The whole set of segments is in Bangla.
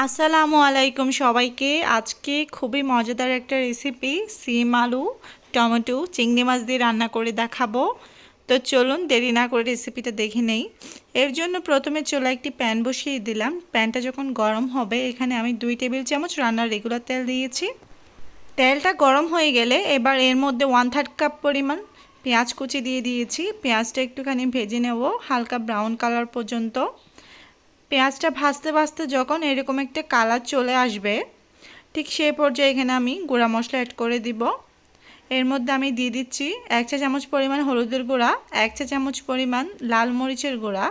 আসসালামু আলাইকুম সবাইকে। আজকে খুবই মজাদার একটা রেসিপি সিম আলু টমেটো চিংড়ি মাছ দিয়ে রান্না করে দেখাবো। তো চলুন দেরি না করে রেসিপিটা দেখে নেই। এর জন্য প্রথমে চুলায় একটি প্যান বসিয়ে দিলাম। প্যানটা যখন গরম হবে এখানে আমি 2 টেবিল চামচ রান্নার রেগুলার তেল দিয়েছি। তেলটা গরম হয়ে গেলে এবার এর মধ্যে 1/3 কাপ পরিমাণ পেঁয়াজ কুচি দিয়ে দিয়েছি। পেঁয়াজটা একটুখানি ভেজে নেব হালকা ব্রাউন কালার পর্যন্ত। পেঁয়াজটা ভাজতে ভাজতে যখন এরকম একটা কালার চলে আসবে ঠিক সেই পর্যায়ে এখানে আমি গুঁড়া মশলা অ্যাড করে দিব। এর মধ্যে আমি দিয়ে দিচ্ছি 1 চা চামচ পরিমাণ হলুদের গুঁড়া, 1 চা চামচ পরিমাণ লাল মরিচের গুঁড়া,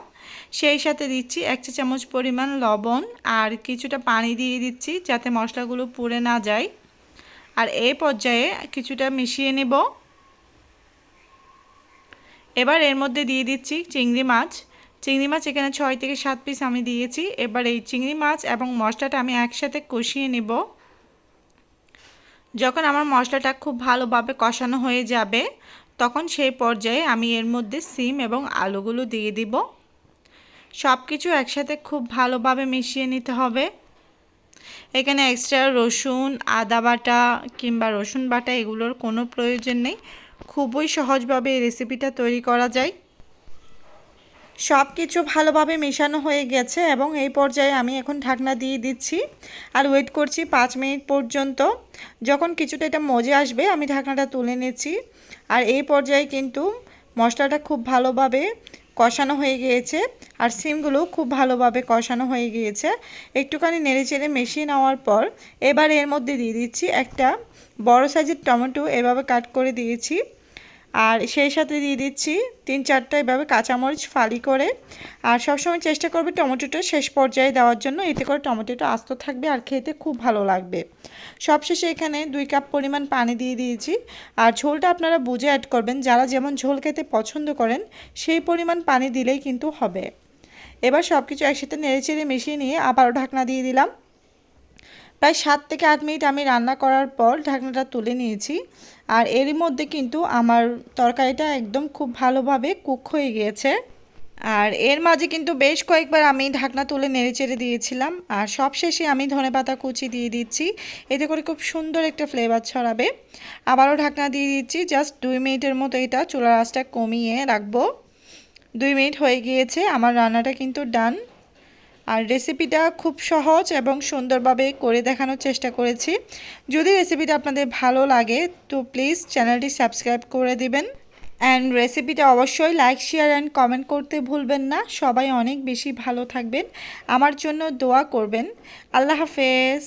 সেই সাথে দিচ্ছি 1 চা চামচ পরিমাণ লবণ আর কিছুটা পানি দিয়ে দিচ্ছি যাতে মশলাগুলো পুড়ে না যায়। আর এই পর্যায়ে কিছুটা মিশিয়ে নেব। এবার এর মধ্যে দিয়ে দিচ্ছি চিংড়ি মাছ এখানে 6 থেকে 7 পিস আমি দিয়েছি। এবার এই চিংড়ি মাছ এবং মশলাটা আমি একসাথে কষিয়ে নেব। যখন আমার মশলাটা খুব ভালোভাবে কষানো হয়ে যাবে তখন সেই পর্যায়ে আমি এর মধ্যে সিম এবং আলুগুলো দিয়ে দিব। সব কিছু একসাথে খুব ভালোভাবে মিশিয়ে নিতে হবে। এখানে এক্সট্রা রসুন আদা বাটা কিংবা রসুন বাটা এগুলোর কোনো প্রয়োজন নেই। খুবই সহজভাবে এই রেসিপিটা তৈরি করা যায়। সব কিছু ভালোভাবে মেশানো হয়ে গেছে এবং এই পর্যায়ে আমি এখন ঢাকনা দিয়ে দিচ্ছি আর ওয়েট করছি 5 মিনিট পর্যন্ত। যখন কিছুটা এটা মজে আসবে আমি ঢাকনাটা তুলে নিচ্ছি। আর এই পর্যায়ে কিন্তু মশলাটা খুব ভালোভাবে কষানো হয়ে গিয়েছে আর সিমগুলো খুব ভালোভাবে কষানো হয়ে গিয়েছে। একটুখানি নেড়েচেড়ে মিশিয়ে নেওয়ার পর এবার এর মধ্যে দিয়ে দিচ্ছি একটা বড় সাইজের টমেটো এভাবে কাট করে দিয়েছি। আর সেই সাথে দিয়ে দিচ্ছি 3-4টা এভাবে কাঁচামরিচ ফালি করে। আর সবসময় চেষ্টা করবে টমেটোটা শেষ পর্যায়ে দেওয়ার জন্য, এতে করে টমেটোটা আস্ত থাকবে আর খেতে খুব ভালো লাগবে। সবশেষে এখানে 2 কাপ পরিমাণ পানি দিয়ে দিয়েছি। আর ঝোলটা আপনারা বুঝে অ্যাড করবেন, যারা যেমন ঝোল খেতে পছন্দ করেন সেই পরিমাণ পানি দিলেই কিন্তু হবে। এবার সব কিছু একসাথে নেড়েচেড়ে মিশিয়ে নিয়ে আবারও ঢাকনা দিয়ে দিলাম। প্রায় 7 থেকে 8 মিনিট আমি রান্না করার পর ঢাকনাটা তুলে নিয়েছি। আর এরই মধ্যে কিন্তু আমার তরকারিটা একদম খুব ভালোভাবে কুক হয়ে গিয়েছে। আর এর মাঝে কিন্তু বেশ কয়েকবার আমি ঢাকনা তুলে নেড়েচেড়ে দিয়েছিলাম। আর সবশেষে আমি ধনেপাতা কুচি দিয়ে দিচ্ছি, এতে করে খুব সুন্দর একটা ফ্লেভার ছড়াবে। আবারও ঢাকনা দিয়ে দিচ্ছি, জাস্ট 2 মিনিটের মতো এটা চুলার আঁচটা কমিয়ে রাখবো। 2 মিনিট হয়ে গিয়েছে, আমার রান্নাটা কিন্তু ডান। আর রেসিপিটা খুব সহজ এবং সুন্দরভাবে করে দেখানোর চেষ্টা করেছি। যদি রেসিপিটা আপনাদের ভালো লাগে তো প্লিজ চ্যানেলটি সাবস্ক্রাইব করে দিবেন অ্যান্ড রেসিপিটা অবশ্যই লাইক শেয়ার অ্যান্ড কমেন্ট করতে ভুলবেন না। সবাই অনেক বেশি ভালো থাকবেন, আমার জন্য দোয়া করবেন। আল্লাহ হাফেজ।